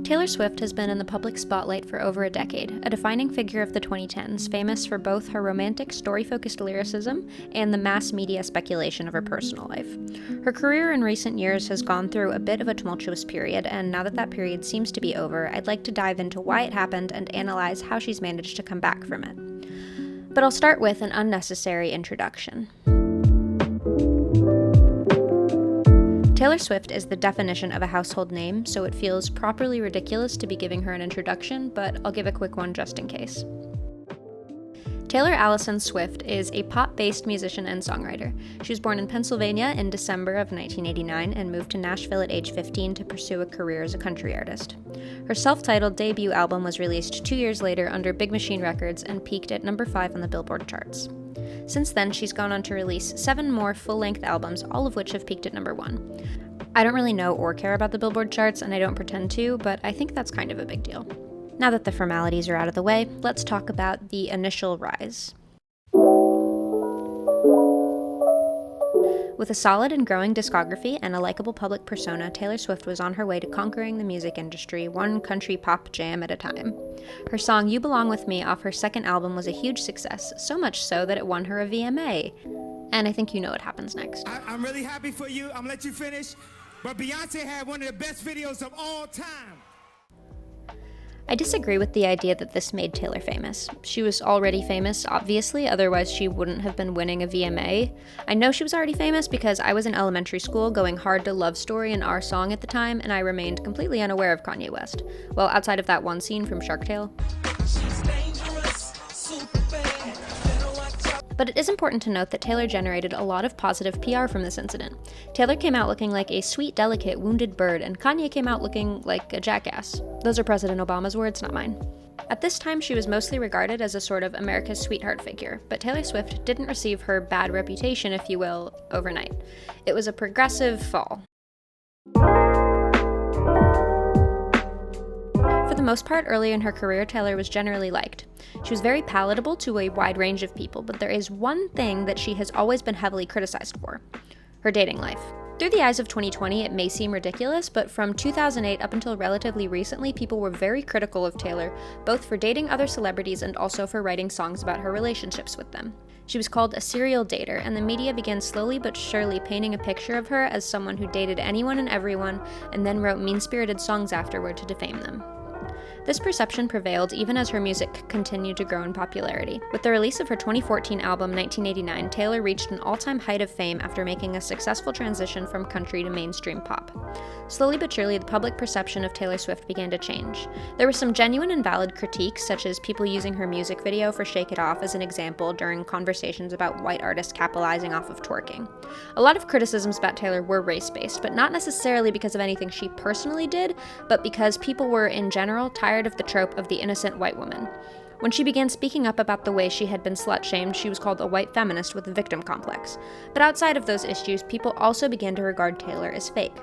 Taylor Swift has been in the public spotlight for over a decade, a defining figure of the 2010s, famous for both her romantic, story-focused lyricism and the mass media speculation of her personal life. Her career in recent years has gone through a bit of a tumultuous period, and now that period seems to be over, I'd like to dive into why it happened and analyze how she's managed to come back from it. But I'll start with an unnecessary introduction. Taylor Swift is the definition of a household name, so it feels properly ridiculous to be giving her an introduction, but I'll give a quick one just in case. Taylor Allison Swift is a pop-based musician and songwriter. She was born in Pennsylvania in December of 1989 and moved to Nashville at age 15 to pursue a career as a country artist. Her self-titled debut album was released 2 years later under Big Machine Records and peaked at number 5 on the Billboard charts. Since then, she's gone on to release 7 more full-length albums, all of which have peaked at number 1. I don't really know or care about the Billboard charts, and I don't pretend to, but I think that's kind of a big deal. Now that the formalities are out of the way, let's talk about the initial rise. With a solid and growing discography and a likable public persona, Taylor Swift was on her way to conquering the music industry, one country pop jam at a time. Her song You Belong With Me off her second album was a huge success, so much so that it won her a VMA. And I think you know what happens next. I'm really happy for you. I'm gonna let you finish. But Beyonce had one of the best videos of all time. I disagree with the idea that this made Taylor famous. She was already famous, obviously, otherwise she wouldn't have been winning a VMA. I know she was already famous because I was in elementary school going hard to Love Story and Our Song at the time, and I remained completely unaware of Kanye West. Well, outside of that one scene from Shark Tale. But it is important to note that Taylor generated a lot of positive PR from this incident. Taylor came out looking like a sweet, delicate, wounded bird, and Kanye came out looking like a jackass. Those are President Obama's words, not mine. At this time, she was mostly regarded as a sort of America's sweetheart figure, but Taylor Swift didn't receive her bad reputation, if you will, overnight. It was a progressive fall. For the most part, early in her career, Taylor was generally liked. She was very palatable to a wide range of people, but there is one thing that she has always been heavily criticized for: her dating life. Through the eyes of 2020, it may seem ridiculous, but from 2008 up until relatively recently, people were very critical of Taylor, both for dating other celebrities and also for writing songs about her relationships with them. She was called a serial dater, and the media began slowly but surely painting a picture of her as someone who dated anyone and everyone, and then wrote mean-spirited songs afterward to defame them. This perception prevailed even as her music continued to grow in popularity. With the release of her 2014 album, 1989, Taylor reached an all-time height of fame after making a successful transition from country to mainstream pop. Slowly but surely, the public perception of Taylor Swift began to change. There were some genuine and valid critiques, such as people using her music video for Shake It Off as an example during conversations about white artists capitalizing off of twerking. A lot of criticisms about Taylor were race-based, but not necessarily because of anything she personally did, but because people were, in general, tired of the trope of the innocent white woman. When she began speaking up about the way she had been slut-shamed, she was called a white feminist with a victim complex. But outside of those issues, people also began to regard Taylor as fake.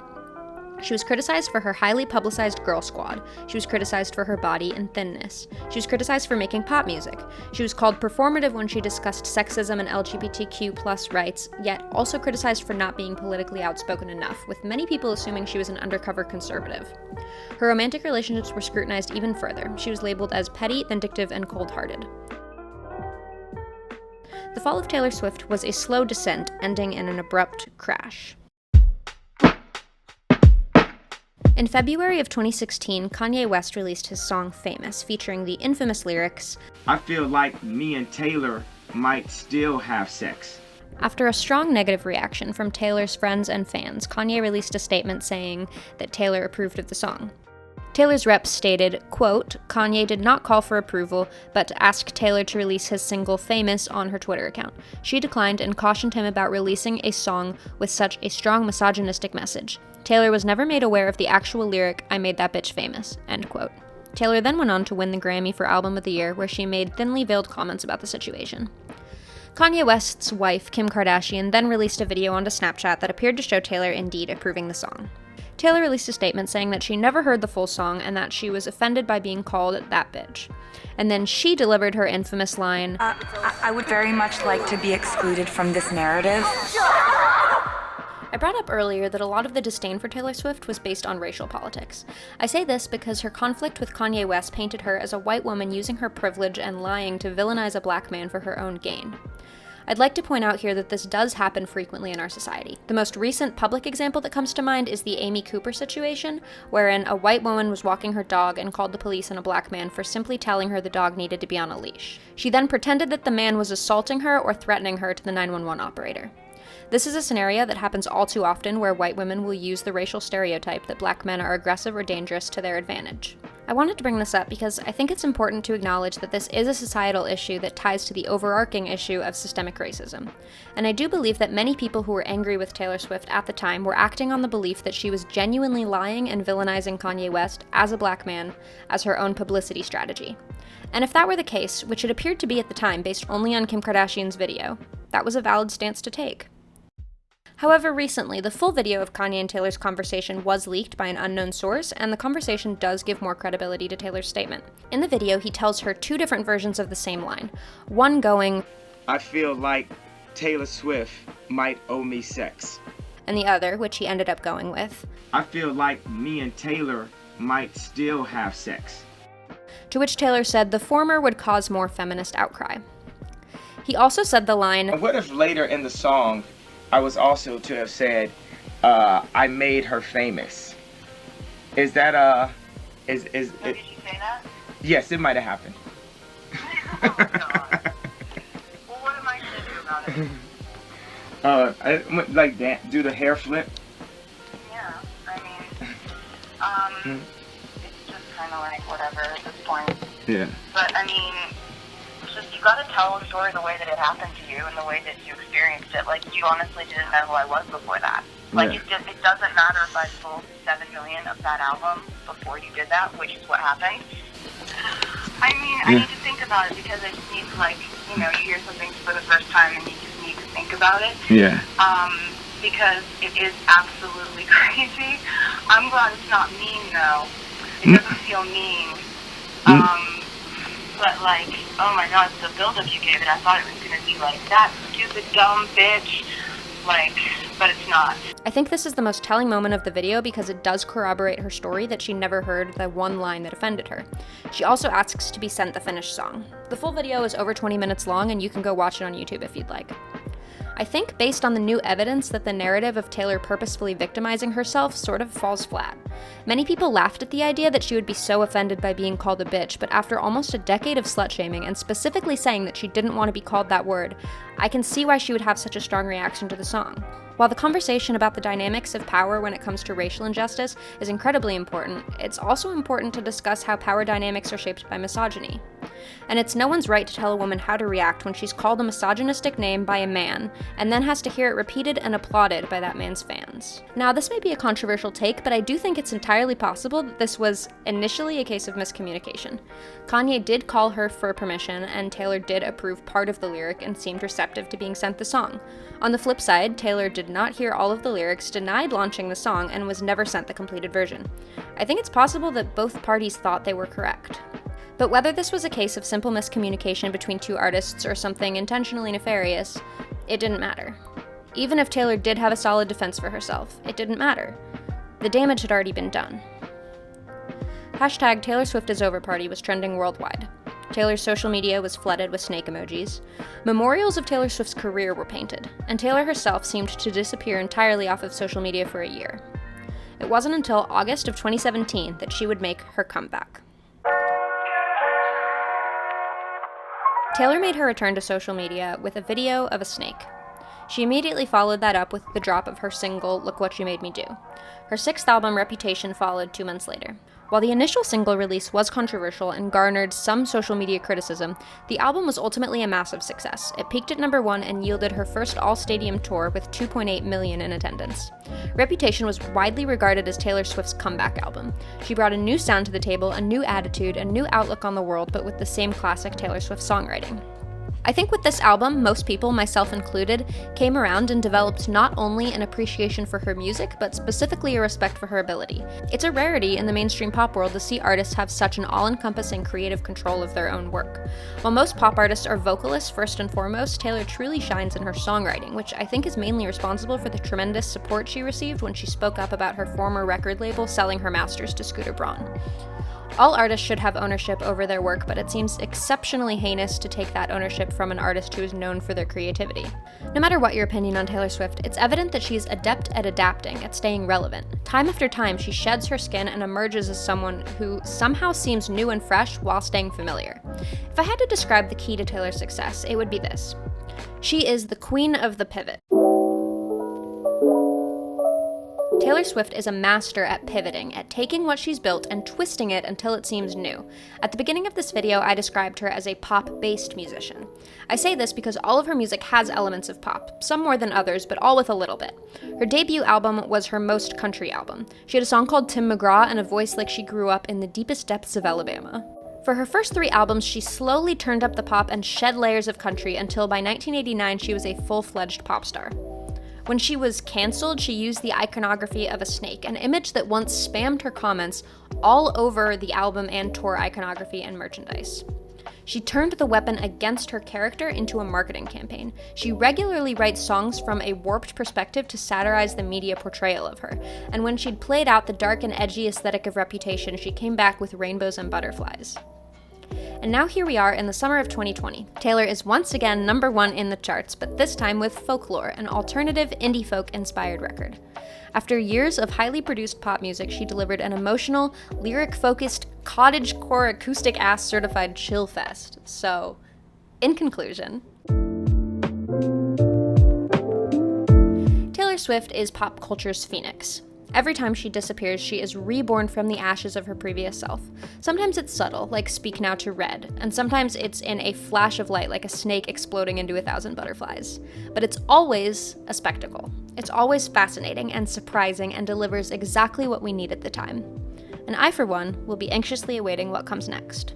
She was criticized for her highly publicized girl squad. She was criticized for her body and thinness. She was criticized for making pop music. She was called performative when she discussed sexism and LGBTQ+ rights, yet also criticized for not being politically outspoken enough, with many people assuming she was an undercover conservative. Her romantic relationships were scrutinized even further. She was labeled as petty, vindictive, and cold-hearted. The fall of Taylor Swift was a slow descent, ending in an abrupt crash. In February of 2016, Kanye West released his song Famous, featuring the infamous lyrics, "I feel like me and Taylor might still have sex." After a strong negative reaction from Taylor's friends and fans, Kanye released a statement saying that Taylor approved of the song. Taylor's reps stated, quote, Kanye did not call for approval, but asked Taylor to release his single Famous on her Twitter account. She declined and cautioned him about releasing a song with such a strong misogynistic message. Taylor was never made aware of the actual lyric, "I made that bitch famous," end quote. Taylor then went on to win the Grammy for Album of the Year, where she made thinly veiled comments about the situation. Kanye West's wife, Kim Kardashian, then released a video onto Snapchat that appeared to show Taylor indeed approving the song. Taylor released a statement saying that she never heard the full song and that she was offended by being called that bitch. And then she delivered her infamous line, I would very much like to be excluded from this narrative. I brought up earlier that a lot of the disdain for Taylor Swift was based on racial politics. I say this because her conflict with Kanye West painted her as a white woman using her privilege and lying to villainize a black man for her own gain. I'd like to point out here that this does happen frequently in our society. The most recent public example that comes to mind is the Amy Cooper situation, wherein a white woman was walking her dog and called the police on a black man for simply telling her the dog needed to be on a leash. She then pretended that the man was assaulting her or threatening her to the 911 operator. This is a scenario that happens all too often where white women will use the racial stereotype that black men are aggressive or dangerous to their advantage. I wanted to bring this up because I think it's important to acknowledge that this is a societal issue that ties to the overarching issue of systemic racism. And I do believe that many people who were angry with Taylor Swift at the time were acting on the belief that she was genuinely lying and villainizing Kanye West as a black man as her own publicity strategy. And if that were the case, which it appeared to be at the time based only on Kim Kardashian's video, that was a valid stance to take. However, recently, the full video of Kanye and Taylor's conversation was leaked by an unknown source, and the conversation does give more credibility to Taylor's statement. In the video, he tells her two different versions of the same line. One going, I feel like Taylor Swift might owe me sex. And the other, which he ended up going with, I feel like me and Taylor might still have sex. To which Taylor said the former would cause more feminist outcry. He also said the line, What if later in the song, I was also to have said, I made her famous. Is that, Did you say that? Yes, it might have happened. Oh my god. Well, what am I gonna do about it? Do the hair flip? Yeah, I mean, it's just kind of like whatever at this point. Yeah. But, I mean, just you gotta tell the story the way that it happened to you and the way that you experienced it. Like, you honestly didn't know who I was before that. Like, Yeah. it doesn't matter if I sold 7 million of that album before you did that, which is what happened. I mean, I need to think about it because I just need to, like, you hear something for the first time and you just need to think about it. Yeah. Because it is absolutely crazy. I'm glad it's not mean, though. It doesn't feel mean. But, like, oh my god, the build-up you gave it, I thought it was going to be like, that stupid, dumb bitch. Like, but it's not. I think this is the most telling moment of the video because it does corroborate her story that she never heard the one line that offended her. She also asks to be sent the finished song. The full video is over 20 minutes long and you can go watch it on YouTube if you'd like. I think based on the new evidence that the narrative of Taylor purposefully victimizing herself sort of falls flat. Many people laughed at the idea that she would be so offended by being called a bitch, but after almost a decade of slut-shaming and specifically saying that she didn't want to be called that word, I can see why she would have such a strong reaction to the song. While the conversation about the dynamics of power when it comes to racial injustice is incredibly important, it's also important to discuss how power dynamics are shaped by misogyny. And it's no one's right to tell a woman how to react when she's called a misogynistic name by a man, and then has to hear it repeated and applauded by that man's fans. Now, this may be a controversial take, but I do think it's entirely possible that this was initially a case of miscommunication. Kanye did call her for permission, and Taylor did approve part of the lyric and seemed receptive to being sent the song. On the flip side, Taylor did not hear all of the lyrics, denied launching the song, and was never sent the completed version. I think it's possible that both parties thought they were correct. But whether this was a case of simple miscommunication between two artists or something intentionally nefarious, it didn't matter. Even if Taylor did have a solid defense for herself, it didn't matter. The damage had already been done. Hashtag Taylor Swift is over party was trending worldwide. Taylor's social media was flooded with snake emojis. Memorials of Taylor Swift's career were painted, and Taylor herself seemed to disappear entirely off of social media for a year. It wasn't until August of 2017 that she would make her comeback. Taylor made her return to social media with a video of a snake. She immediately followed that up with the drop of her single, Look What You Made Me Do. Her sixth album, Reputation, followed 2 months later. While the initial single release was controversial and garnered some social media criticism, the album was ultimately a massive success. It peaked at number 1 and yielded her first all-stadium tour with 2.8 million in attendance. Reputation was widely regarded as Taylor Swift's comeback album. She brought a new sound to the table, a new attitude, a new outlook on the world, but with the same classic Taylor Swift songwriting. I think with this album, most people, myself included, came around and developed not only an appreciation for her music, but specifically a respect for her ability. It's a rarity in the mainstream pop world to see artists have such an all-encompassing creative control of their own work. While most pop artists are vocalists first and foremost, Taylor truly shines in her songwriting, which I think is mainly responsible for the tremendous support she received when she spoke up about her former record label selling her masters to Scooter Braun. All artists should have ownership over their work, but it seems exceptionally heinous to take that ownership from an artist who is known for their creativity. No matter what your opinion on Taylor Swift, it's evident that she is adept at adapting, at staying relevant. Time after time, she sheds her skin and emerges as someone who somehow seems new and fresh while staying familiar. If I had to describe the key to Taylor's success, it would be this. She is the queen of the pivot. Taylor Swift is a master at pivoting, at taking what she's built and twisting it until it seems new. At the beginning of this video, I described her as a pop-based musician. I say this because all of her music has elements of pop, some more than others, but all with a little bit. Her debut album was her most country album. She had a song called Tim McGraw and a voice like she grew up in the deepest depths of Alabama. For her first 3 albums, she slowly turned up the pop and shed layers of country until by 1989 she was a full-fledged pop star. When she was canceled, she used the iconography of a snake, an image that once spammed her comments all over the album and tour iconography and merchandise. She turned the weapon against her character into a marketing campaign. She regularly writes songs from a warped perspective to satirize the media portrayal of her, and when she'd played out the dark and edgy aesthetic of Reputation, she came back with rainbows and butterflies. And now here we are in the summer of 2020. Taylor is once again #1 in the charts, but this time with Folklore, an alternative indie folk-inspired record. After years of highly produced pop music, she delivered an emotional, lyric-focused, cottagecore acoustic-ass certified chill fest. So, in conclusion, Taylor Swift is pop culture's phoenix. Every time she disappears, she is reborn from the ashes of her previous self. Sometimes it's subtle, like Speak Now to Red, and sometimes it's in a flash of light, like a snake exploding into 1,000 butterflies. But it's always a spectacle. It's always fascinating and surprising and delivers exactly what we need at the time. And I, for one, will be anxiously awaiting what comes next.